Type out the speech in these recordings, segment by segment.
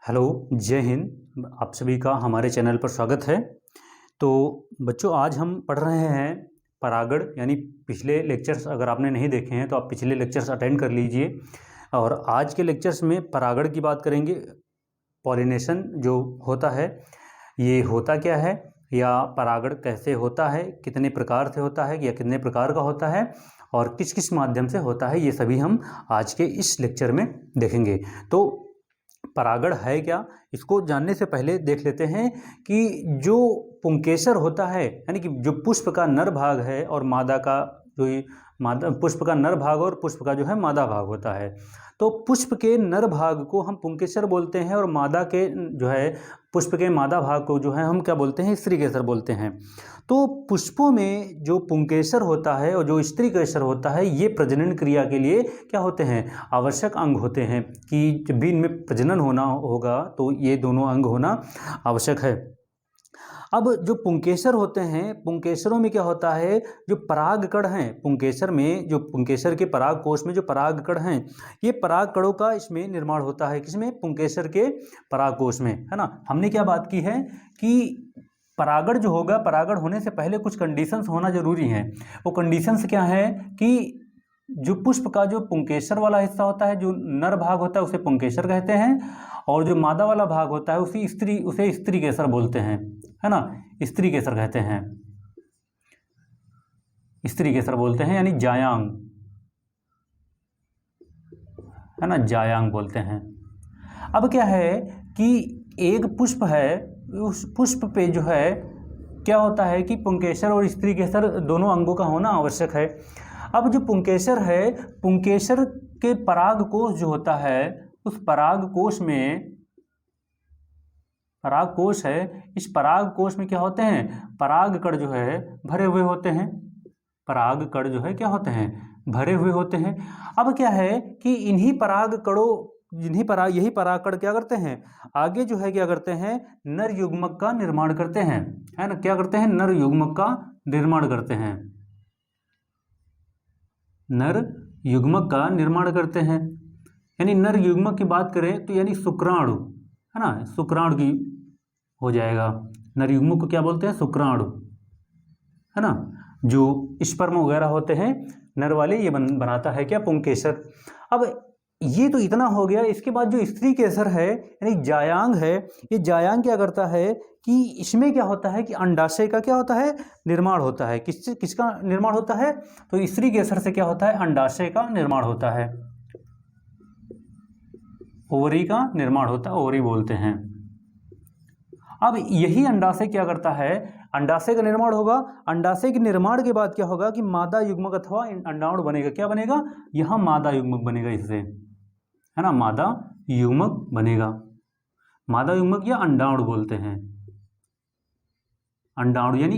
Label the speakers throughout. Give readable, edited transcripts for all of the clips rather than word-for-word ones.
Speaker 1: Hello, जय हिंद। आप सभी का हमारे चैनल पर स्वागत है। तो बच्चों, आज हम पढ़ रहे हैं परागण, यानी पिछले लेक्चर्स अगर आपने नहीं देखे हैं तो आप पिछले लेक्चर्स अटेंड कर लीजिए। और आज के लेक्चर्स में परागण की बात करेंगे। पॉलिनेशन जो होता है, ये होता क्या है, या परागण कैसे होता है, कितने प्रकार से होता है या कितने प्रकार का होता है और किस किस माध्यम से होता है, ये सभी हम आज के इस लेक्चर में देखेंगे। तो परागण है क्या, इसको जानने से पहले देख लेते हैं कि जो पुंकेसर होता है, यानी कि जो पुष्प का नर भाग है और मादा का जो मादा, पुष्प का नर भाग और पुष्प का जो है मादा भाग होता है। तो पुष्प के नर भाग को हम पुंकेसर बोलते हैं और मादा के जो है पुष्प के मादा भाग को जो है हम क्या बोलते हैं, स्त्री केसर बोलते हैं। तो पुष्पों में जो पुंकेसर होता है और जो स्त्री केसर होता है, ये प्रजनन क्रिया के लिए क्या होते हैं, आवश्यक अंग होते हैं। कि जब भी इनमें प्रजनन होना होगा तो ये दोनों अंग होना आवश्यक है। अब जो पुंकेसर होते हैं, पुंकेसरों में क्या होता है, जो परागकण हैं पुंकेसर में, जो पुंकेसर के पराग कोश में जो परागकण हैं, ये परागकणों का इसमें निर्माण होता है। किसमें? पुंकेसर के पराग कोश में, है ना। हमने क्या बात की है कि परागण जो होगा, परागण होने से पहले कुछ कंडीशंस होना जरूरी हैं। वो कंडीशंस क्या है कि जो पुष्प का जो पुंकेसर वाला हिस्सा होता है, जो नर भाग होता है उसे पुंकेसर कहते हैं, और जो मादा वाला भाग होता है उसे स्त्री केसर बोलते हैं, है ना। स्त्री केसर कहते हैं, स्त्री केसर बोलते हैं, यानी जायांग, है ना, जायांग बोलते हैं। अब क्या है कि एक पुष्प है, उस पुष्प पे जो है क्या होता है कि पुंकेसर और स्त्री केसर दोनों अंगों का होना आवश्यक है। अब जो पुंकेसर है, पुंकेसर के पराग कोश जो होता है, उस पराग कोश में, पराग कोश है, इस पराग कोश में क्या होते हैं, पराग कण जो है भरे हुए होते हैं। पराग कण जो है क्या होते हैं, भरे हुए होते हैं। अब क्या है कि इन्हीं पराग कणों, यही परागकण क्या करते हैं, आगे जो है क्या करते हैं, नर युग्मक का निर्माण करते हैं, है ना। क्या करते हैं, नर युग्मक का निर्माण करते हैं, नर युग्मक का निर्माण करते हैं। यानी नर युग्मक की बात करें तो यानी शुक्राणु, है ना, शुक्राणु की हो जाएगा। नर युग्मक को क्या बोलते हैं, शुक्राणु, है ना। जो स्पर्म वगैरह होते हैं नर वाले, ये बनाता है क्या, पुंकेसर। अब ये तो इतना हो गया। इसके बाद जो स्त्री केसर है, यानी जायांग है, ये जायांग क्या करता है कि इसमें क्या होता है कि अंडाशय का क्या होता है, निर्माण होता है। किसका निर्माण होता है, तो स्त्री केसर से क्या होता है, अंडाशय का निर्माण होता है, ओवरी का निर्माण होता है, ओवरी बोलते हैं। अब यही अंडाशय क्या करता है, अंडाशय का निर्माण होगा। अंडाशय के निर्माण के बाद क्या होगा कि मादा युग्मक अथवा अंडाणु बनेगा। क्या बनेगा, यहां मादा युग्मक बनेगा इससे, है ना, मादा युग्मक बनेगा। मादा युग्मक या अंडाणु बोलते हैं, अंडाणु यानी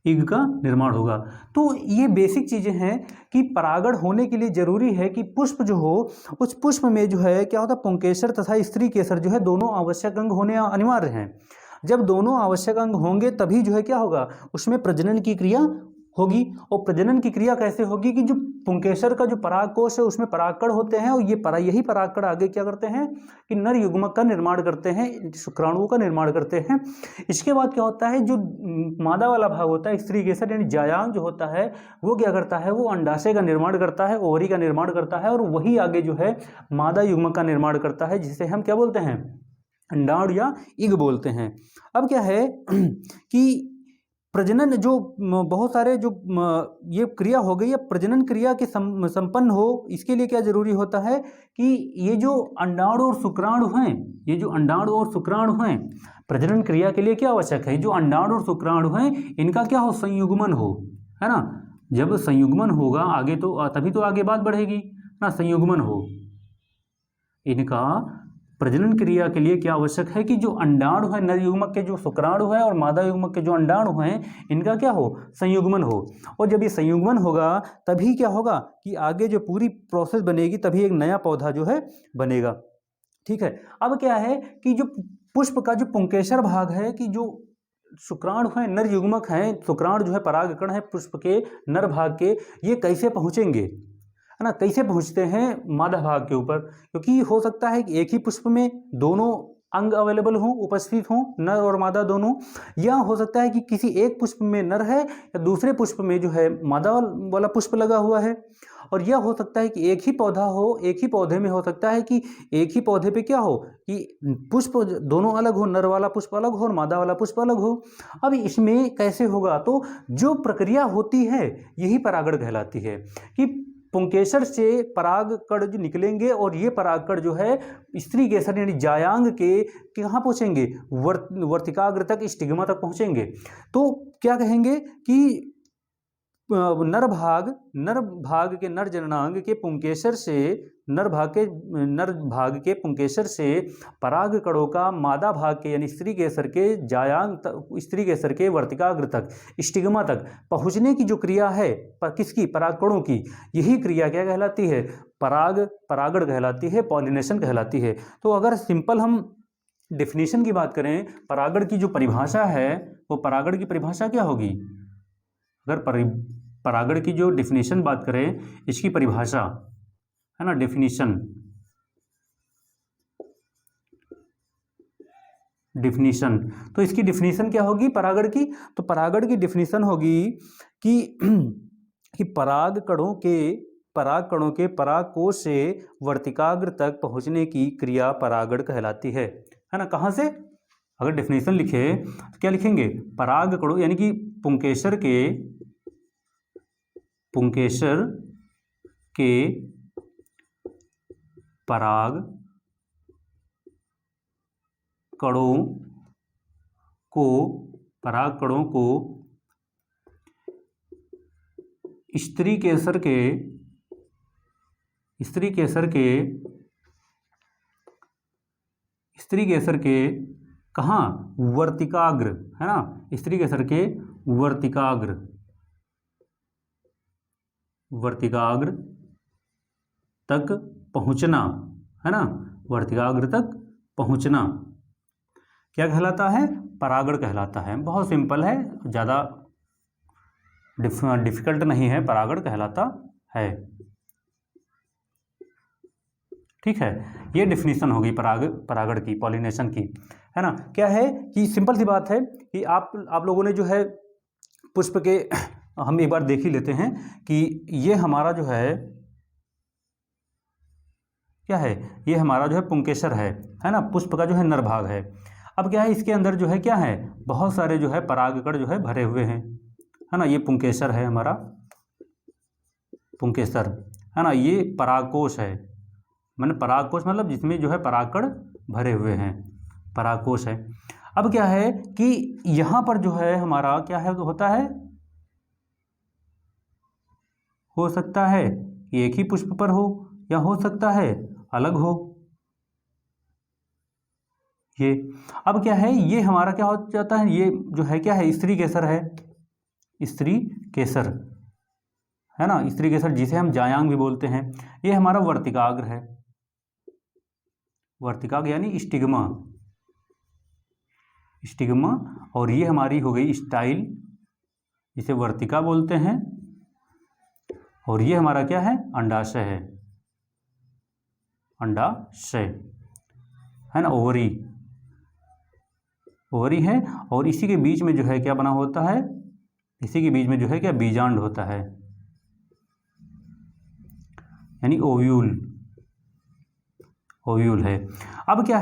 Speaker 1: ईग का निर्माण होगा। तो ये बेसिक चीजें हैं कि परागण होने के लिए जरूरी है कि पुष्प जो हो, उस पुष्प में जो है क्या होता है, पुंकेसर तथा स्त्री केसर जो है दोनों आवश्यक अंग होने अनिवार्य हैं। जब दोनों आवश्यक अंग होंगे तभी जो है क्या होगा, उसमें प्रजनन की क्रिया होगी। और प्रजनन की क्रिया कैसे होगी कि जो पुंकेसर का जो परागकोश है उसमें परागकण होते हैं, और यही परागकण आगे क्या करते हैं कि नर युग्मक का निर्माण करते हैं, शुक्राणुओं का निर्माण करते हैं। इसके बाद क्या होता है, जो मादा वाला भाग होता है स्त्री केसर यानी जायांग जो होता है, वो क्या करता है, वो अंडाशय का निर्माण करता है, ओवरी का निर्माण करता है, और वही आगे जो है मादा युग्मक का निर्माण करता है, जिसे हम क्या बोलते हैं, अंडाणु या इग बोलते हैं। अब क्या है कि प्रजनन जो बहुत सारे जो ये क्रिया हो गई है, प्रजनन क्रिया के संपन्न हो, इसके लिए क्या जरूरी होता है कि ये जो अंडाणु और शुक्राणु हैं, ये जो अंडाणु और शुक्राणु हैं, प्रजनन क्रिया के लिए क्या आवश्यक है, जो अंडाणु और शुक्राणु हैं इनका क्या हो, संयुग्मन हो, है ना। जब संयुग्मन होगा आगे तो तभी तो आगे बात बढ़ेगी ना, संयुग्मन हो। इनका प्रजनन क्रिया के लिए क्या आवश्यक है कि जो अंडाणु है, नर युग्मक के जो शुक्राणु है और मादा युग्मक के जो अंडाणु हैं, इनका क्या हो, संयुग्मन हो। और जब ये संयुग्मन होगा तभी क्या होगा कि आगे जो पूरी प्रोसेस बनेगी, तभी एक नया पौधा जो है बनेगा। ठीक है। अब क्या है कि जो पुष्प का जो पुंकेसर भाग है, कि जो शुक्राणु है, नर युग्मक है, शुक्राणु जो है परागकण है पुष्प के नर भाग के, ये कैसे पहुंचेंगे, है है ना, कैसे पहुंचते हैं मादा भाग के ऊपर, क्योंकि हो सकता है कि एक ही पुष्प में दोनों अंग अवेलेबल हों, उपस्थित हों, नर और मादा दोनों, या हो सकता है कि किसी एक पुष्प में नर है या दूसरे पुष्प में जो है मादा वाला पुष्प लगा हुआ है। और यह हो सकता है कि एक ही पौधा हो, एक ही पौधे में हो सकता है कि एक ही पौधे पे क्या हो कि पुष्प दोनों अलग हो, नर वाला पुष्प अलग हो और मादा वाला पुष्प अलग हो। अब इसमें कैसे होगा, तो जो प्रक्रिया होती है यही परागण कहलाती है कि पुंकेसर से परागकण जो निकलेंगे और ये परागकण जो है स्त्री केसर यानी जायांग के कहाँ पहुँचेंगे, वर्तिकाग्र तक, स्टिग्मा तक पहुँचेंगे। तो क्या कहेंगे कि नर भाग के नर जननांग के पुंकेसर से नर भाग के पुंकेसर से पराग कणों का मादा भाग के यानी स्त्री केसर के जायांग स्त्री केसर के वर्तिकाग्र तक, स्टिग्मा तक पहुंचने की जो क्रिया है किसकी, पराग कणों की, यही क्रिया क्या कहलाती है, परागण कहलाती है, पॉलिनेशन कहलाती है। तो अगर सिंपल हम डेफिनेशन की बात करें, परागण की जो परिभाषा है वो परागण की परिभाषा क्या होगी, अगर परागण की जो डेफिनेशन बात करें, इसकी परिभाषा है ना, डेफिनेशन तो इसकी डेफिनेशन क्या होगी परागण की, तो परागण की डेफिनेशन होगी कि पराग कणों के परागकोश से वर्तिकाग्र तक पहुंचने की क्रिया परागण कहलाती है ना। कहाँ से अगर डेफिनेशन लिखे तो क्या लिखेंगे, पराग कणों यानी कि पुंकेसर के पराग कणों को स्त्री केसर के कहाँ, वर्तिकाग्र है ना, स्त्री केसर के वर्तिकाग्र तक पहुंचना है ना, वर्तिकाग्र तक पहुंचना क्या कहलाता है, परागण कहलाता है। बहुत सिंपल है, ज़्यादा डिफिकल्ट नहीं है, परागण कहलाता है। ठीक है, ये डेफिनेशन होगी परागण की, पॉलिनेशन की, है ना। क्या है कि सिंपल सी बात है कि आप लोगों ने जो है पुष्प के हम एक बार देख ही लेते हैं कि ये हमारा जो है क्या है, ये हमारा जो है पुंकेसर है ना, पुष्प का जो है नर भाग है। अब क्या है, इसके अंदर जो है क्या है, बहुत सारे जो है परागकण जो है भरे हुए हैं, है ना। ये पुंकेसर है हमारा, पुंकेसर है ना, ये परागकोश है, मैंने परागकोश मतलब जिसमें जो है परागकण भरे हुए हैं, परागकोश है। अब क्या है कि यहाँ पर जो है हमारा क्या है होता है, हो सकता है कि एक ही पुष्प पर हो या हो सकता है अलग हो ये। अब क्या है, ये हमारा क्या हो जाता है, ये जो है क्या है, स्त्री केसर है, स्त्री केसर है ना, स्त्री केसर जिसे हम जायांग भी बोलते हैं। ये हमारा वर्तिकाग्र है, वर्तिकाग्र यानी स्टिग्मा, और ये हमारी हो गई स्टाइल, जिसे वर्तिका बोलते हैं। और ये हमारा क्या है, अंडाशय है, अंडाशय है ना, ओवरी है। और इसी के बीच में जो है क्या बना होता है, इसी के बीच में जो है क्या बीजांड होता है, यानी ओव्यूल है। अब क्या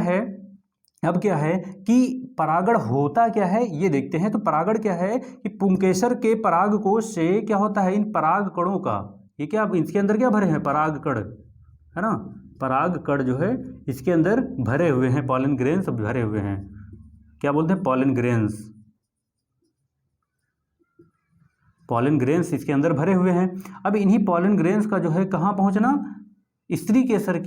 Speaker 1: है कि परागण होता क्या है ये देखते हैं। तो परागण क्या है कि पुंकेसर के परागकोश से क्या होता है, इन पराग कणों का, ये क्या इसके अंदर क्या भरे हैं, परागकण है ना, परागकण जो है इसके अंदर भरे हुए हैं, पॉलन ग्रेन्स भरे हुए हैं, क्या बोलते हैं, पॉलन ग्रेन्स इसके अंदर भरे हुए हैं। अब इन्हीं पॉलन ग्रेन्स का जो है कहाँ पहुँचना, स्त्री केसर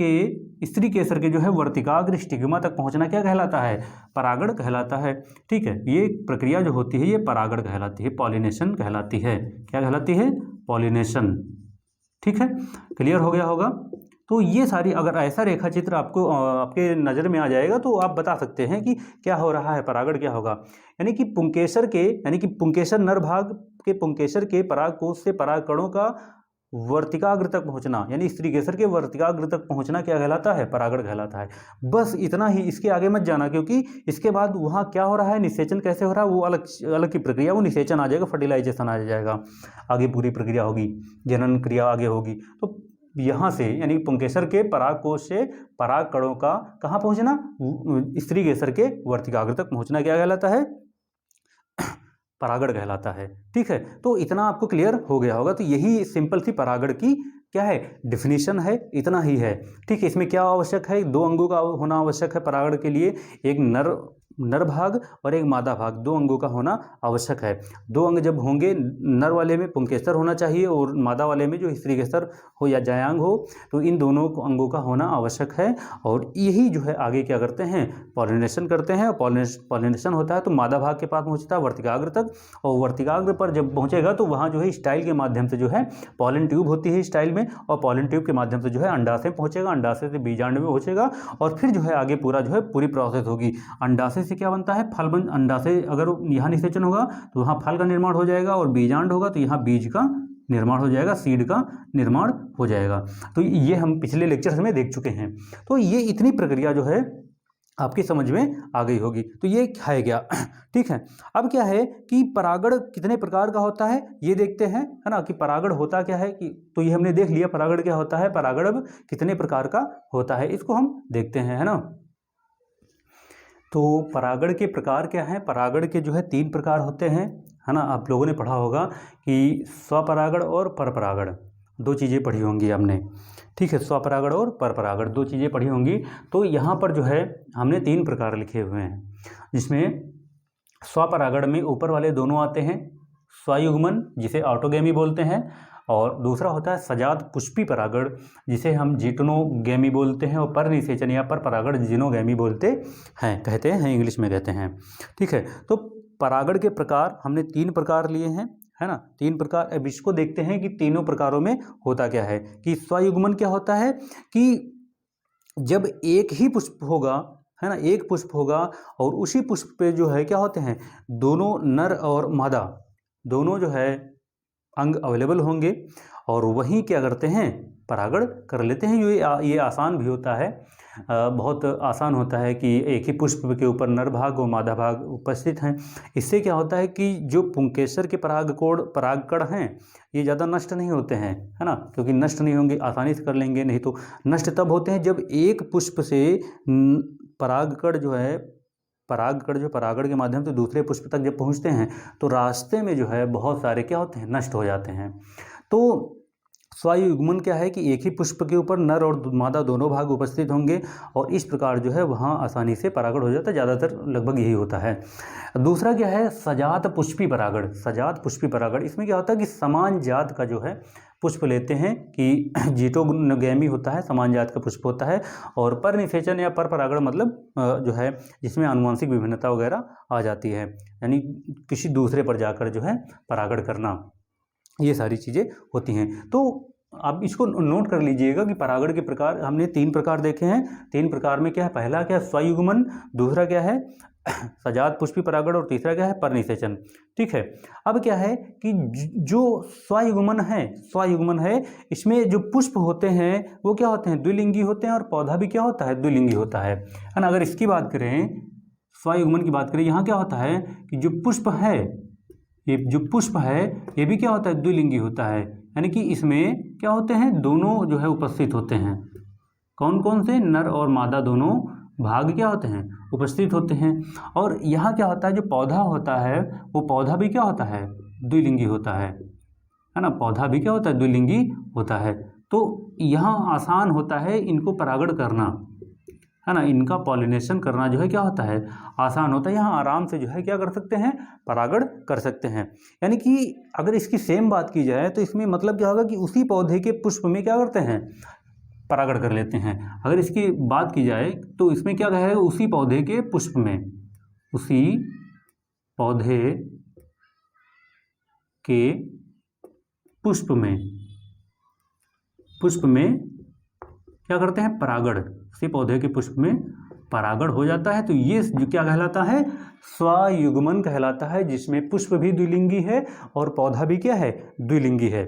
Speaker 1: के जो है वर्तिकाग्र स्टिग्मा तक पहुंचना क्या कहलाता है, परागण कहलाता है। ठीक है, ये प्रक्रिया जो होती है ये परागण कहलाती है, पॉलिनेशन कहलाती है। क्या कहलाती है, पॉलिनेशन। ठीक है, क्लियर हो गया होगा। तो ये सारी, अगर ऐसा रेखा चित्र आपको आपके नज़र में आ जाएगा तो आप बता सकते हैं कि क्या हो रहा है, परागण क्या होगा। यानी कि पुंकेसर नर भाग के पुंकेसर के परागकोश से परागकणों का वर्तिकाग्र तक पहुंचना, यानी स्त्री केसर के वर्तिकाग्र तक पहुंचना क्या कहलाता है? परागण कहलाता है। बस इतना ही, इसके आगे मत जाना, क्योंकि इसके बाद वहाँ क्या हो रहा है, निषेचन कैसे हो रहा है, वो अलग अलग की प्रक्रिया, वो निषेचन आ जाएगा, फर्टिलाइजेशन आ जाएगा, आगे पूरी प्रक्रिया होगी, जनन क्रिया आगे होगी। तो यहाँ से यानी पुंकेसर के पराग कोश से पराग कणों का कहाँ पहुँचना, स्त्री केसर के वर्तिकाग्र तक पहुँचना क्या कहलाता है? परागण कहलाता है। ठीक है, तो इतना आपको क्लियर हो गया होगा। तो यही सिंपल सी परागण की क्या है, डिफिनीशन है, इतना ही है। ठीक है, इसमें क्या आवश्यक है, 2 अंगों का होना आवश्यक है परागण के लिए, एक नर भाग और एक मादा भाग, 2 अंगों का होना आवश्यक है। 2 अंग जब होंगे, नर वाले में पुंकेसर होना चाहिए और मादा वाले में जो स्त्री केसर हो या जायांग हो, तो इन दोनों अंगों का होना आवश्यक है। और यही जो है आगे क्या करते हैं, पॉलिनेशन करते हैं। पॉलिनेशन होता है तो मादा भाग के पास पहुंचता है वर्तिकाग्र तक, और वर्तिकाग्र पर जब पहुंचेगा तो वहाँ जो है स्टाइल के माध्यम से जो है पॉलन ट्यूब होती है स्टाइल में, और पॉलन ट्यूब के माध्यम से जो है अंडाशय पहुंचेगा, अंडाशय से बीजांड में पहुंचेगा, और फिर जो है आगे पूरा जो है पूरी प्रोसेस होगी। अंडाशय से क्या बनता है, फल बन, अंडाशय अगर यहाँ निषेचन होगा तो वहाँ फल का निर्माण हो जाएगा, और बीजांड होगा तो यहाँ बीज का निर्माण हो जाएगा, सीड का निर्माण हो जाएगा। तो ये हम पिछले लेक्चर्स में देख चुके हैं। तो ये इतनी प्रक्रिया जो है आपकी समझ में आ गई होगी। तो ये है क्या, ठीक है। अब क्या है कि परागण कितने प्रकार का होता है ये देखते हैं, है ना, कि परागण होता क्या है, कि तो ये हमने देख लिया परागण क्या होता है, परागण अब कितने प्रकार का होता है इसको हम देखते हैं, है ना। तो परागण के प्रकार क्या हैं, परागण के जो है 3 प्रकार होते हैं, है ना। आप लोगों ने पढ़ा होगा कि स्वपरागण और परपरागण, 2 चीज़ें पढ़ी होंगी हमने, ठीक है। स्वपरागण और परपरागण 2 चीज़ें पढ़ी होंगी। तो यहाँ पर जो है हमने 3 प्रकार लिखे हुए हैं, जिसमें स्वपरागण में ऊपर वाले दोनों आते हैं, स्वयुग्मन जिसे ऑटोगैमी बोलते हैं, और दूसरा होता है सजात पुष्पी परागण जिसे हम जिटोनोगैमी बोलते हैं, और परनिषेचन या परपरागण जिनोगैमी बोलते हैं, कहते हैं, इंग्लिश में कहते हैं, ठीक है। तो परागण के प्रकार हमने 3 प्रकार लिए हैं, है ना, 3 प्रकार। अब इसको देखते हैं कि तीनों प्रकारों में होता क्या है। कि स्वयुग्मन क्या होता है कि जब एक ही पुष्प होगा, है ना, एक पुष्प होगा और उसी पुष्प पे जो है क्या होते हैं, दोनों नर और मादा दोनों जो है अंग अवेलेबल होंगे, और वहीं क्या करते हैं, परागण कर लेते हैं। ये आसान भी होता है, बहुत आसान होता है कि एक ही पुष्प के ऊपर नर भाग और मादा भाग उपस्थित हैं। इससे क्या होता है कि जो पुंकेसर के परागकण हैं ये ज़्यादा नष्ट नहीं होते हैं, है ना, क्योंकि नष्ट नहीं होंगे, आसानी से कर लेंगे। नहीं तो नष्ट तब होते हैं जब एक पुष्प से परागकण जो है परागण के माध्यम से दूसरे पुष्प तक जब पहुंचते हैं तो रास्ते में जो है बहुत सारे क्या होते हैं, नष्ट हो जाते हैं। तो स्वयुग्मन क्या है कि एक ही पुष्प के ऊपर नर और मादा दोनों भाग उपस्थित होंगे, और इस प्रकार जो है वहाँ आसानी से परागण हो जाता है, ज़्यादातर लगभग यही होता है। दूसरा क्या है, सजात पुष्पी परागण। सजात पुष्पी परागण, इसमें क्या होता है कि समान जात का जो है पुष्प लेते हैं, कि जिटोनोगैमी होता है, समान जात का पुष्प होता है, और परनिषेचन या परपरागण मतलब जो है जिसमें आनुवंशिक विभिन्नता वगैरह आ जाती है, यानी किसी दूसरे पर जाकर जो है परागण करना, ये सारी चीज़ें होती हैं। तो आप इसको नोट कर लीजिएगा कि परागण के प्रकार हमने 3 प्रकार देखे हैं। 3 प्रकार में क्या है, पहला क्या है स्वयुग्मन, दूसरा क्या है सजात पुष्पी परागण, और तीसरा क्या है परनिषेचन, ठीक है। अब क्या है कि जो स्वयुग्मन है इसमें जो पुष्प होते हैं वो क्या होते हैं, द्विलिंगी होते हैं, और पौधा भी क्या होता है, द्विलिंगी होता है ना। अगर इसकी बात करें, स्वयुग्मन की बात करें, यहाँ क्या होता है कि जो पुष्प है ये भी क्या होता है, द्विलिंगी होता है, यानी कि इसमें क्या होते हैं, दोनों जो है उपस्थित होते हैं। कौन कौन से, नर और मादा दोनों भाग क्या होते हैं, उपस्थित होते हैं। और यहाँ क्या होता है, जो पौधा होता है वो पौधा भी क्या होता है, द्विलिंगी होता है ना, पौधा भी क्या होता है, द्विलिंगी होता है। तो यहाँ आसान होता है इनको परागण करना, है ना, इनका पॉलिनेशन करना जो है क्या होता है, आसान होता है। यहाँ आराम से जो है क्या कर सकते हैं, परागण कर सकते हैं। यानी कि अगर इसकी सेम बात की जाए तो इसमें मतलब क्या होगा कि उसी पौधे के पुष्प में क्या करते हैं, परागण कर लेते हैं। अगर इसकी बात की जाए तो इसमें क्या है, उसी पौधे के पुष्प में, उसी पौधे के पुष्प में क्या करते हैं, परागण, उसी पौधे के पुष्प में परागण हो जाता है। तो ये जो क्या कहलाता है, स्वयुग्मन कहलाता है, जिसमें पुष्प भी द्विलिंगी है और पौधा भी क्या है, द्विलिंगी है,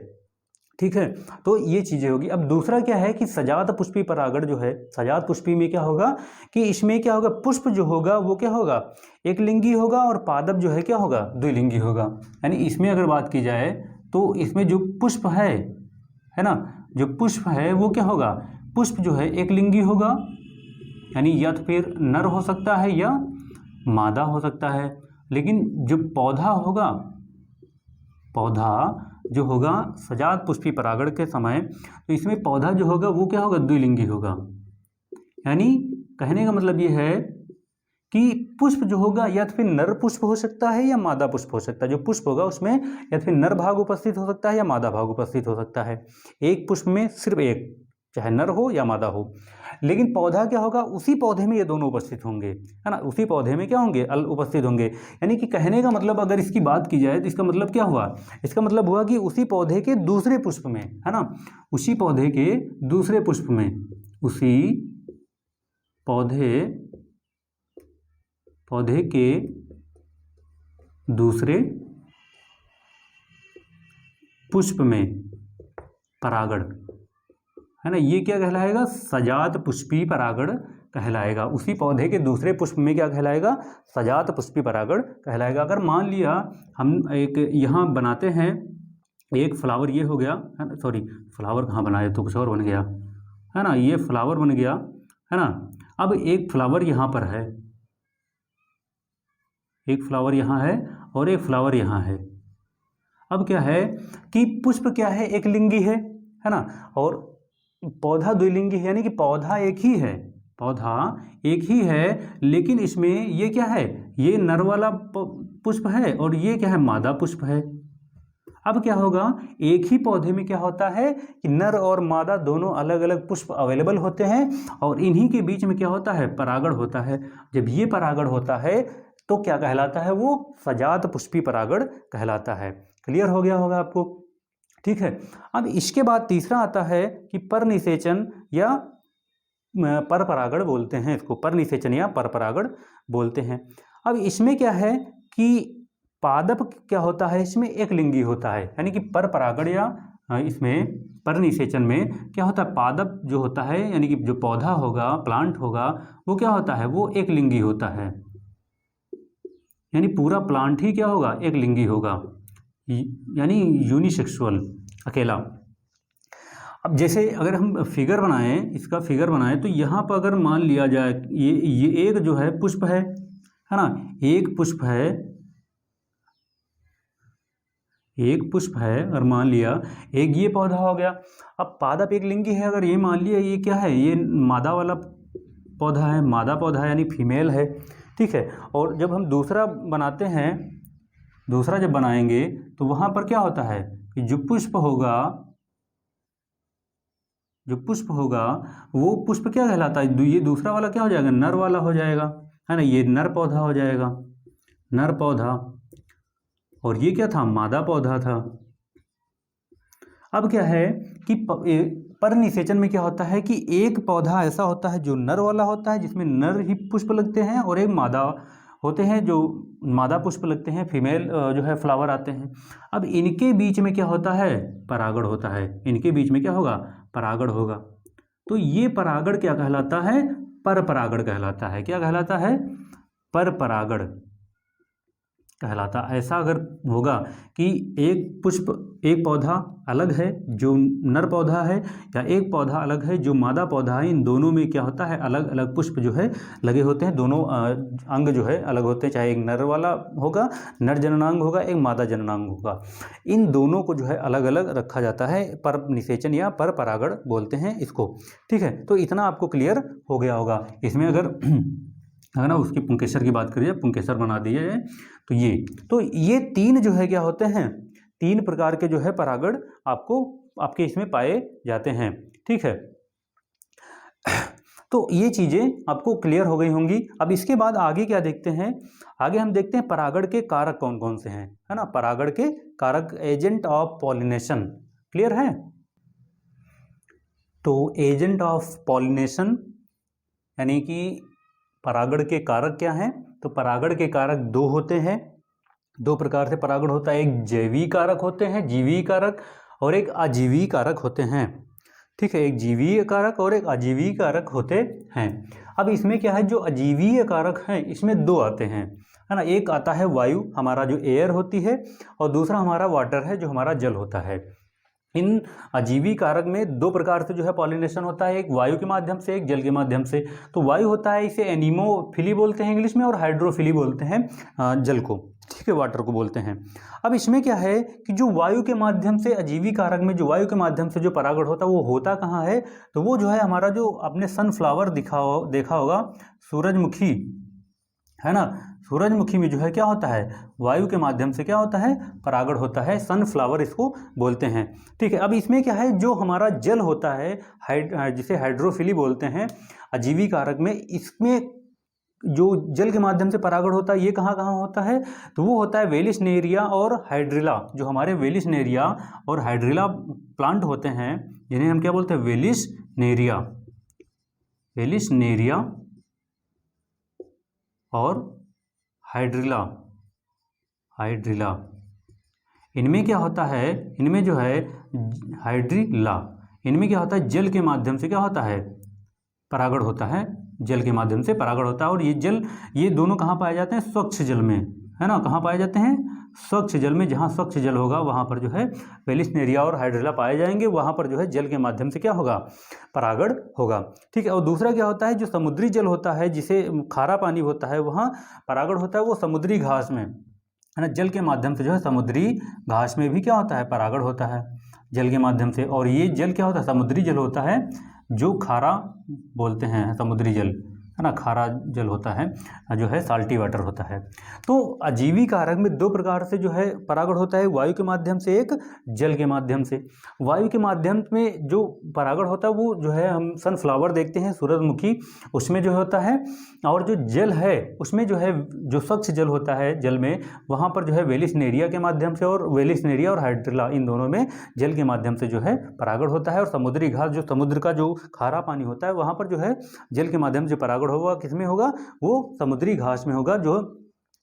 Speaker 1: ठीक है, तो ये चीज़ें होगी। अब दूसरा क्या है कि सजात पुष्पी परागण जो है, सजात पुष्पी में क्या होगा कि इसमें क्या होगा, पुष्प जो होगा वो क्या होगा, एक लिंगी होगा और पादप जो है क्या होगा, द्विलिंगी होगा। यानी इसमें अगर बात की जाए तो इसमें जो पुष्प है ना, जो पुष्प है वो क्या होगा, पुष्प जो है एक लिंगी होगा, यानी या तो फिर नर हो सकता है या मादा हो सकता है। लेकिन जो पौधा होगा, पौधा जो होगा सजात पुष्पी परागण के समय, तो इसमें पौधा जो होगा वो क्या होगा, द्विलिंगी होगा। यानी कहने का मतलब ये है कि पुष्प जो होगा या तो फिर नर पुष्प हो सकता है या मादा पुष्प हो सकता है। जो पुष्प होगा उसमें या तो फिर नर भाग उपस्थित हो सकता है या मादा भाग उपस्थित हो सकता है। एक पुष्प में सिर्फ एक, चाहे नर हो या मादा हो। लेकिन पौधा क्या होगा, उसी पौधे में ये दोनों उपस्थित होंगे, है ना, उसी पौधे में क्या होंगे, उपस्थित होंगे। यानी कि कहने का मतलब अगर इसकी बात की जाए तो इसका मतलब क्या हुआ, इसका मतलब हुआ कि उसी पौधे के दूसरे पुष्प में, है ना, उसी पौधे के दूसरे पुष्प में, उसी पौधे के दूसरे पुष्प में परागण, है ना, ये क्या कहलाएगा, सजात पुष्पी परागण कहलाएगा। उसी पौधे के दूसरे पुष्प में क्या कहलाएगा, सजात पुष्पी परागण कहलाएगा। अगर मान लिया हम एक यहाँ बनाते हैं, एक फ्लावर ये हो गया, है ना, सॉरी फ्लावर कहाँ बनाया, तो कुछ और बन गया, है ना, ये फ्लावर बन गया, है ना। अब एक फ्लावर यहाँ पर है, एक फ्लावर यहाँ है और एक फ्लावर यहाँ है। अब क्या है कि पुष्प क्या है, एक लिंगी है ना, और पौधा द्विलिंगी है, यानी कि पौधा एक ही है, पौधा एक ही है, लेकिन इसमें ये क्या है, ये नर वाला पुष्प है और ये क्या है, मादा पुष्प है। अब क्या होगा, एक ही पौधे में क्या होता है कि नर और मादा दोनों अलग अलग पुष्प अवेलेबल होते हैं और इन्हीं के बीच में क्या होता है, परागण होता है। जब ये परागण होता है तो क्या कहलाता है, वो सजात पुष्पी परागण कहलाता है। क्लियर हो गया होगा आपको, ठीक है। अब इसके बाद तीसरा आता है कि परनिषेचन या परपरागण बोलते हैं इसको, परनिषेचन या परपरागण बोलते हैं। अब इसमें क्या है कि पादप क्या होता है, इसमें एक लिंगी होता है, यानी कि परपरागण या इसमें परनिषेचन में क्या होता है, पादप जो होता है यानी कि जो पौधा होगा, प्लांट होगा, वो क्या होता है, वो एक लिंगी होता है, यानी पूरा प्लांट ही क्या होगा, एक लिंगी होगा, यानी यूनिसेक्सुअल, अकेला। अब जैसे अगर हम फिगर बनाएं, इसका फिगर बनाएं, तो यहाँ पर अगर मान लिया जाए ये एक जो है पुष्प है ना, एक पुष्प है, एक पुष्प है, और मान लिया एक ये पौधा हो गया। अब पादप एक लिंगी है, अगर ये मान लिया ये क्या है, ये मादा वाला पौधा है, मादा पौधा है यानी फीमेल है, ठीक है। और जब हम दूसरा बनाते हैं, दूसरा जब बनाएंगे तो वहाँ पर क्या होता है कि जो पुष्प होगा, जो पुष्प होगा वो पुष्प क्या कहलाता है, ये दूसरा वाला क्या हो जाएगा, नर वाला हो जाएगा, है ना, ये नर पौधा हो जाएगा, नर पौधा, और ये क्या था, मादा पौधा था। अब क्या है कि परनिषेचन में क्या होता है कि एक पौधा ऐसा होता है जो नर वाला होता है, जिसमें नर ही पुष्प लगते हैं, और एक मादा होते हैं जो मादा पुष्प लगते हैं, फीमेल जो है फ्लावर आते हैं। अब इनके बीच में क्या होता है, परागण होता है, इनके बीच में क्या होगा, परागण होगा। तो ये परागण क्या कहलाता है, परपरागण कहलाता है। क्या कहलाता है, परपरागण कहलाता। ऐसा अगर होगा कि एक पुष्प, एक पौधा अलग है जो नर पौधा है, या एक पौधा अलग है जो मादा पौधा है, इन दोनों में क्या होता है, अलग अलग पुष्प जो है लगे होते हैं, दोनों अंग जो है अलग होते हैं, चाहे एक नर वाला होगा, नर जननांग होगा, एक मादा जननांग होगा, इन दोनों को जो है अलग अलग रखा जाता है, परनिषेचन या परपरागण बोलते हैं इसको, ठीक है। तो इतना आपको क्लियर हो गया होगा। इसमें अगर है ना उसकी पुंकेसर की बात करिए, पुंकेसर बना दिए है, तो ये तीन जो है क्या होते हैं, तीन प्रकार के जो है परागण आपको आपके इसमें पाए जाते हैं, ठीक है। तो ये चीज़ें आपको क्लियर हो गई होंगी। अब इसके बाद आगे क्या देखते हैं, आगे हम देखते हैं परागण के कारक कौन कौन से हैं, है ना, परागण के कारक, एजेंट ऑफ पॉलिनेशन, क्लियर है। तो एजेंट ऑफ पॉलिनेशन यानी कि परागण के कारक क्या हैं, तो परागण के कारक दो होते हैं, दो प्रकार से परागण होता है, एक जैवीय कारक होते हैं, जीवी कारक, और एक अजीवी कारक होते हैं। ठीक है, एक जीवीय कारक और एक अजीवी कारक होते हैं। अब इसमें क्या है, जो अजीवीय कारक हैं इसमें दो आते हैं, है ना। एक आता है वायु, हमारा जो एयर होती है, और दूसरा हमारा वाटर है, जो हमारा जल होता है। इन अजीवी कारक में दो प्रकार से जो है पॉलिनेशन होता है, एक वायु के माध्यम से, एक जल के माध्यम से। तो वायु होता है, इसे एनीमोफिली बोलते हैं इंग्लिश में, और हाइड्रोफिली बोलते हैं जल को, ठीक है, वाटर को बोलते हैं। अब इसमें क्या है कि जो वायु के माध्यम से, अजीवी कारक में जो वायु के माध्यम से जो परागण होता है वो होता कहाँ है, तो वो जो है हमारा, जो आपने सनफ्लावर देखा होगा, सूरजमुखी, है ना। सूरजमुखी में जो है क्या होता है, वायु के माध्यम से क्या होता है, परागण होता है, सनफ्लावर इसको बोलते हैं। ठीक है, अब इसमें क्या है, जो हमारा जल होता है, जिसे हाइड्रोफिली बोलते हैं अजीवी कारक में, इसमें जो जल के माध्यम से परागण होता है ये कहाँ कहाँ होता है, तो वो होता है वेलिसनेरिया और हाइड्रिला। जो हमारे वेलिसनेरिया और हाइड्रिला प्लांट होते हैं, जिन्हें हम क्या बोलते हैं, वेलिसनेरिया, वेलिसनेरिया और हाइड्रिला, हाइड्रिला, इनमें क्या होता है, इनमें जो है हाइड्रिला, इनमें क्या होता है, जल के माध्यम से क्या होता है, परागण होता है, जल के माध्यम से परागण होता है। और ये जल, ये दोनों कहाँ पाए जाते हैं, स्वच्छ जल में, है ना। कहाँ पाए जाते हैं, स्वच्छ जल में। जहाँ स्वच्छ जल होगा वहाँ पर जो है वेलिसनेरिया और हाइड्रिला पाए जाएंगे, वहाँ पर जो है जल के माध्यम से क्या होगा, परागण होगा। ठीक है, और दूसरा क्या होता है, जो समुद्री जल होता है, जिसे खारा पानी होता है, वहाँ परागण होता है वो समुद्री घास में, है ना। जल के माध्यम से जो है समुद्री घास में भी क्या होता है, परागण होता है जल के माध्यम से। और ये जल क्या होता है, समुद्री जल होता है, जो खारा बोलते हैं, समुद्री जल, है ना, खारा जल होता है, जो है साल्टी वाटर होता है। तो अजीवी कारक में दो प्रकार से जो है परागण होता है, वायु के माध्यम से, एक जल के माध्यम से। वायु के माध्यम में जो परागण होता है वो जो है, हम सनफ्लावर देखते हैं, सूरजमुखी, उसमें जो होता है। और जो जल है उसमें जो है, जो स्वच्छ जल होता है जल में, वहाँ पर जो है वेलिसनेरिया के माध्यम से, और वेलिसनेरिया और हाइड्रिला, इन दोनों में जल के माध्यम से जो है परागण होता है। और समुद्री घास, जो समुद्र का जो खारा पानी होता है, वहाँ पर जो है जल के माध्यम से परागण होगा, किसमें होगा, वो समुद्री घास में होगा, जो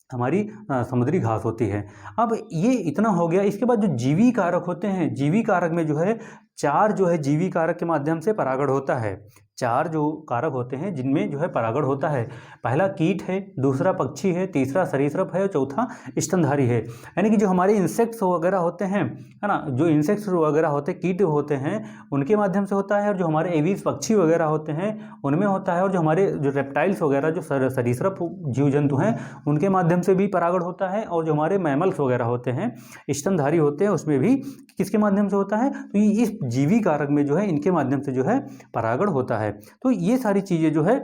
Speaker 1: हमारी समुद्री घास होती है। अब ये इतना हो गया। इसके बाद जो जीवी कारक होते हैं, जीवी कारक में जो है चार जो है जीवी कारक के माध्यम से परागण होता है। चार जो कारक होते हैं जिनमें जो है परागण होता है, पहला कीट है, दूसरा पक्षी है, तीसरा सरीसृप है, और चौथा स्तनधारी है। यानी कि जो हमारे इंसेक्ट्स वगैरह होते हैं, है ना, जो इंसेक्ट्स वगैरह होते हैं, कीट होते हैं, उनके माध्यम से होता है। और जो हमारे एवीज पक्षी वगैरह होते हैं उनमें होता है। और जो हमारे जो रेप्टाइल्स वगैरह, जो सरीसृप जीव जंतु हैं, उनके माध्यम से भी परागण होता है। और जो हमारे मैमल्स वगैरह होते हैं, स्तनधारी होते हैं, उसमें भी किसके माध्यम से होता है, तो इस जीवी कारक में जो है इनके माध्यम से जो है परागण होता है। तो ये सारी चीजें जो है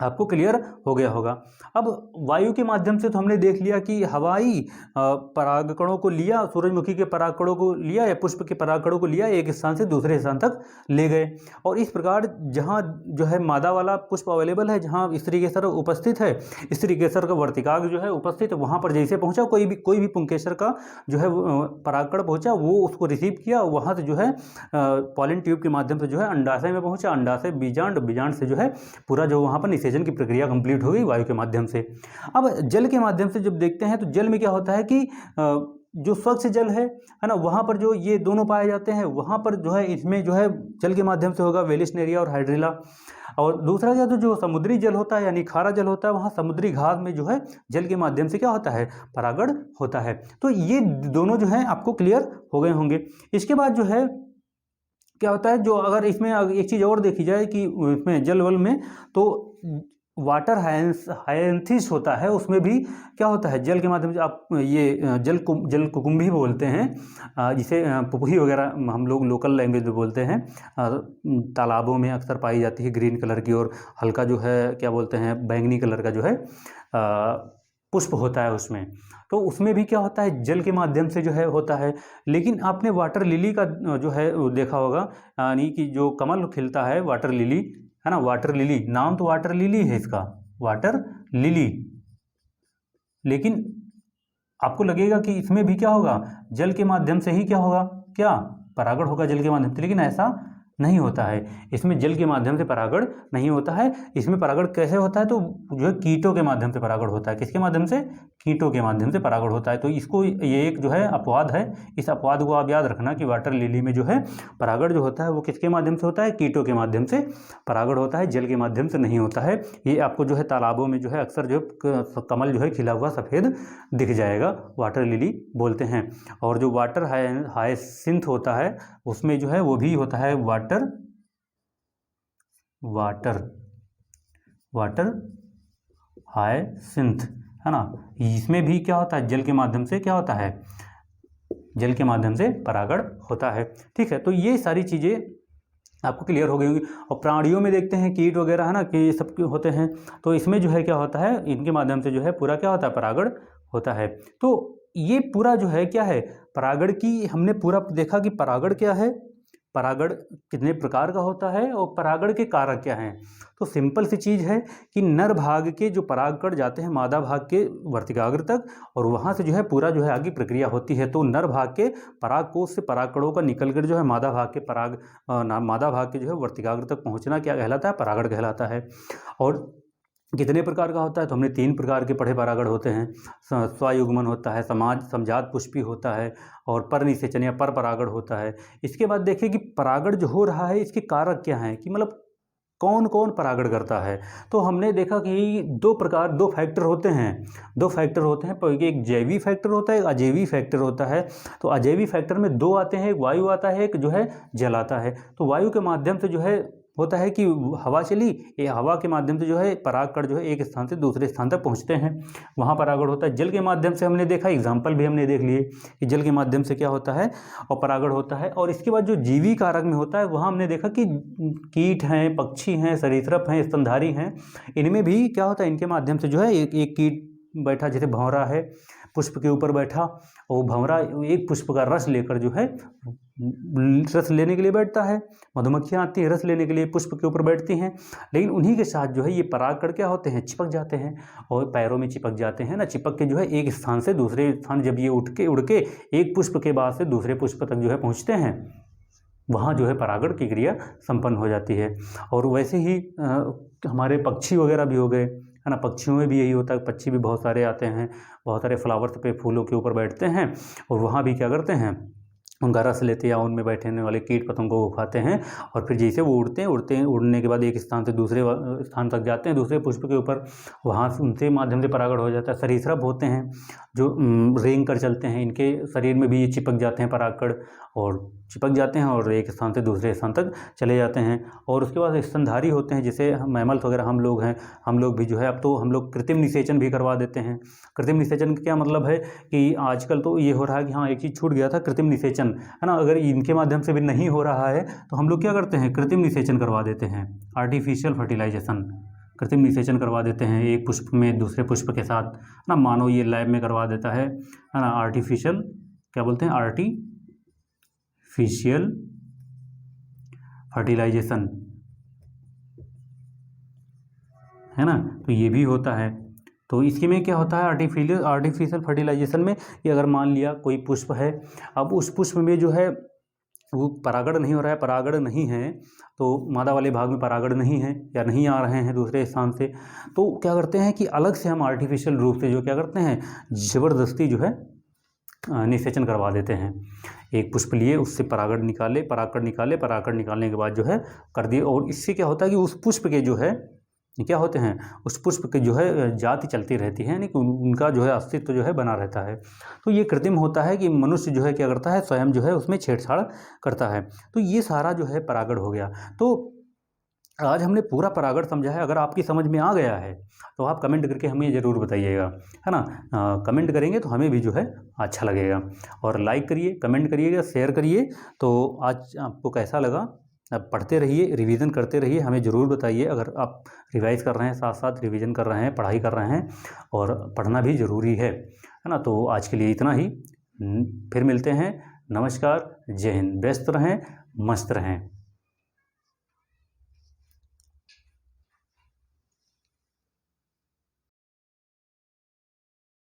Speaker 1: आपको क्लियर हो गया होगा। अब वायु के माध्यम से तो हमने देख लिया कि हवाई परागकणों को लिया, सूरजमुखी के परागकणों को लिया या पुष्प के परागकणों को लिया, एक स्थान से दूसरे स्थान तक ले गए। और इस प्रकार जहाँ जो है मादा वाला पुष्प अवेलेबल है, जहाँ स्त्री केसर उपस्थित है, स्त्री केसर का वर्तिकाग जो है उपस्थित है, वहाँ पर जैसे पहुँचा कोई भी पुंकेसर का जो है परागकण पहुँचा, वो उसको रिसीव किया, वहाँ से जो है पॉलिन ट्यूब के माध्यम से जो है अंडाशय में पहुँचा, अंडाशय बीजांड, बीजांड से जो है पूरा जो वहाँ पर निषेचन की प्रक्रिया कंप्लीट हो गई वायु के माध्यम से। अब जल के माध्यम से जब देखते हैं तो जल में क्या होता है कि जो स्वच्छ जल है ना, वहाँ पर जो ये दोनों पाए जाते हैं, वहाँ पर जो है इसमें जो है जल के माध्यम से होगा वेलिसनेरिया और हाइड्रिला। और दूसरा क्या, तो जो समुद्री जल होता है यानी खारा जल होता है, वहाँ समुद्री घास में जो है जल के माध्यम से क्या होता है, परागण होता है। तो ये दोनों जो है आपको क्लियर हो गए होंगे। इसके बाद जो है क्या होता है, जो अगर इसमें एक चीज़ और देखी जाए कि इसमें जल वल में, तो वाटर हायंथिस होता है, उसमें भी क्या होता है, जल के माध्यम से आप ये जल कुकुम्भी बोलते हैं, जिसे पुपही वगैरह हम लोग लोकल लैंग्वेज में बोलते हैं। तालाबों में अक्सर पाई जाती है, ग्रीन कलर की, और हल्का जो है क्या बोलते हैं, बैंगनी कलर का जो है पुष्प होता है उसमें। तो उसमें भी क्या होता है, जल के माध्यम से जो है होता है। लेकिन आपने वाटर लिली का जो है देखा होगा, यानी कि जो कमल खिलता है, वाटर लिली, है ना, वाटर लिली, नाम तो वाटर लिली है इसका, वाटर लिली, लेकिन आपको लगेगा कि इसमें भी क्या होगा, जल के माध्यम से ही क्या होगा, क्या परागण होगा जल के माध्यम से, लेकिन ऐसा नहीं होता है। इसमें जल के माध्यम से परागण नहीं होता है। इसमें परागण कैसे होता है, तो जो है कीटों के माध्यम से परागण होता है। किसके माध्यम से? कीटों के माध्यम से परागण होता है। तो इसको ये एक जो है अपवाद है। इस अपवाद को आप याद रखना कि वाटर लिली में जो है परागण जो होता है वो किसके माध्यम से होता है? कीटों के माध्यम से परागण होता है, जल के माध्यम से नहीं होता है। ये आपको जो है तालाबों में जो है अक्सर जो कमल जो है खिला हुआ सफ़ेद दिख जाएगा, वाटर लिली बोलते हैं। और जो वाटर हायसिंथ होता है उसमें जो है वो भी होता है वाटर हायसिंथ, है ना। इसमें भी क्या होता है? जल के माध्यम से क्या होता है? जल के माध्यम से परागण होता है। ठीक है, तो ये सारी चीज़ें आपको क्लियर हो गई होंगी। और प्राणियों में देखते हैं कीट वगैरह, है ना, कि ये सब होते हैं। तो इसमें जो है क्या होता है? इनके माध्यम से जो है पूरा क्या होता है? परागण होता है। तो ये पूरा जो है क्या है? परागण की हमने पूरा देखा कि परागण क्या है, परागण कितने प्रकार का होता है और परागण के कारक क्या हैं। तो सिंपल सी चीज़ है कि नर भाग के जो परागकण जाते हैं मादा भाग के वर्तिकाग्र तक, और वहाँ से जो है पूरा जो है आगे प्रक्रिया होती है। तो नर भाग के परागकोश से परागकणों का निकलकर जो है मादा भाग के जो है वर्तिकाग्र तक पहुँचना क्या कहलाता है? परागण कहलाता है। और कितने प्रकार का होता है? तो हमने 3 प्रकार के पढ़े परागण होते हैं। स्वयुग्मन होता है, समजात पुष्पी होता है, और परनिषेचन या पर परागण होता है। इसके बाद देखिए कि परागण जो हो रहा है इसके कारक क्या हैं, कि मतलब कौन कौन परागण करता है। तो हमने देखा कि दो फैक्टर होते हैं। एक जैवी फैक्टर होता है, एक अजैवी फैक्टर होता है। तो अजैवी फैक्टर में 2 आते हैं, एक वायु आता है, एक जो है जल आता है। तो वायु के माध्यम से जो है होता है कि हवा चली, ये हवा के माध्यम से जो है परागकण जो है एक स्थान से दूसरे स्थान तक पहुंचते हैं, वहाँ परागण होता है। जल के माध्यम से हमने देखा, एग्जाम्पल भी हमने देख लिए कि जल के माध्यम से क्या होता है और परागण होता है। और इसके बाद जो जीवी कारक में होता है वहाँ हमने देखा कि कीट हैं, पक्षी हैं, सरीसृप हैं, स्तनधारी हैं, इनमें भी क्या होता है, इनके माध्यम से जो है एक कीट बैठा, जैसे भंवरा है पुष्प के ऊपर बैठा, और भंवरा एक पुष्प का रस लेकर जो है रस लेने के लिए बैठता है। मधुमक्खियाँ आती हैं रस लेने के लिए, पुष्प के ऊपर बैठती हैं, लेकिन उन्हीं के साथ जो है ये परागकण क्या होते हैं? चिपक जाते हैं, और पैरों में चिपक जाते हैं ना। चिपक के जो है एक स्थान से दूसरे स्थान जब ये उड़ के एक पुष्प के बाद से दूसरे पुष्प तक जो है पहुँचते हैं, वहाँ जो है परागण की क्रिया संपन्न हो जाती है। और वैसे ही हमारे पक्षी वगैरह भी हो गए, है ना। पक्षियों में भी यही होता है, पक्षी भी बहुत सारे आते हैं, बहुत सारे फ्लावर्स पे, फूलों के ऊपर बैठते हैं, और वहाँ भी क्या करते हैं? उनका रस लेते हैं, या उनमें बैठने वाले कीट पतंगों को खाते हैं। और फिर जैसे वो उड़ने के बाद एक स्थान से दूसरे स्थान तक जाते हैं, दूसरे पुष्प के ऊपर, वहाँ से उनके माध्यम से परागण हो जाता है। सरीसृप होते हैं जो रेंग कर चलते हैं, इनके शरीर में भी ये चिपक जाते हैं परागकण, और चिपक जाते हैं और एक स्थान से दूसरे स्थान तक चले जाते हैं। और उसके बाद स्तनधारी होते हैं, जैसे मैमल्स वगैरह हम लोग हैं, हम लोग भी जो है अब तो हम लोग कृत्रिम निषेचन भी करवा देते हैं। कृत्रिम निषेचन का क्या मतलब है कि आजकल तो ये हो रहा है कि हाँ एक चीज़ छूट गया था, कृत्रिम निषेचन, है ना। अगर इनके माध्यम से भी नहीं हो रहा है तो हम लोग क्या करते हैं? कृत्रिम निषेचन करवा देते हैं, आर्टिफिशियल फर्टिलाइजेशन, कृत्रिम निषेचन करवा देते हैं एक पुष्प में दूसरे पुष्प के साथ, ना। मानो ये लैब में करवा देता है ना। आर्टिफिशियल क्या बोलते हैं? आर्टिफिशियल फर्टिलाइजेशन, है ना। तो ये भी होता है। तो इसके में क्या होता है? आर्टिफिशियल फर्टिलाइजेशन में कि अगर मान लिया कोई पुष्प है, अब उस पुष्प में जो है वो परागण नहीं हो रहा है, परागण नहीं है, तो मादा वाले भाग में परागण नहीं है या नहीं आ रहे हैं दूसरे स्थान से, तो क्या करते हैं कि अलग से हम आर्टिफिशियल रूप से जो क्या करते हैं, ज़बरदस्ती जो है निषेचन करवा देते हैं। एक पुष्प लिए, उससे परागण निकाले, परागकण निकालने के बाद जो है कर दिए। और इससे क्या होता है कि उस पुष्प के जो है क्या होते हैं, उस पुष्प की जो है जाति चलती रहती है, यानी कि उनका जो है अस्तित्व जो है बना रहता है। तो ये कृत्रिम होता है कि मनुष्य जो है क्या करता है, स्वयं जो है उसमें छेड़छाड़ करता है। तो ये सारा जो है परागण हो गया। तो आज हमने पूरा परागण समझा है। अगर आपकी समझ में आ गया है तो आप कमेंट करके हमें ज़रूर बताइएगा, है ना। कमेंट करेंगे तो हमें भी जो है अच्छा लगेगा। और लाइक करिए, कमेंट करिएगा, शेयर करिए। तो आज आपको कैसा लगा? आप पढ़ते रहिए, रिवीजन करते रहिए, हमें ज़रूर बताइए। अगर आप रिवाइज़ कर रहे हैं, साथ साथ रिवीजन कर रहे हैं, पढ़ाई कर रहे हैं, और पढ़ना भी ज़रूरी है ना। तो आज के लिए इतना ही, फिर मिलते हैं। नमस्कार, जय हिंद। व्यस्त रहें, मस्त रहें।